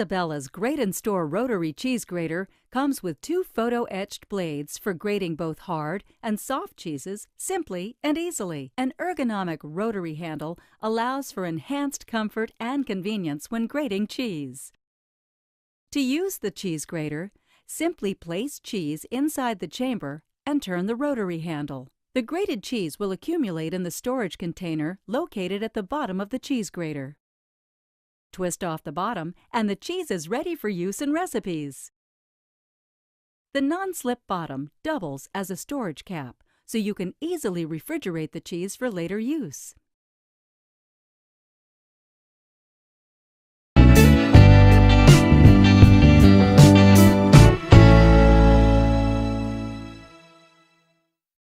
Isabella's Grate and Store rotary cheese grater comes with 2 photo-etched blades for grating both hard and soft cheeses simply and easily. An ergonomic rotary handle allows for enhanced comfort and convenience when grating cheese. To use the cheese grater, simply place cheese inside the chamber and turn the rotary handle. The grated cheese will accumulate in the storage container located at the bottom of the cheese grater. Twist off the bottom and the cheese is ready for use in recipes. The non-slip bottom doubles as a storage cap, so you can easily refrigerate the cheese for later use.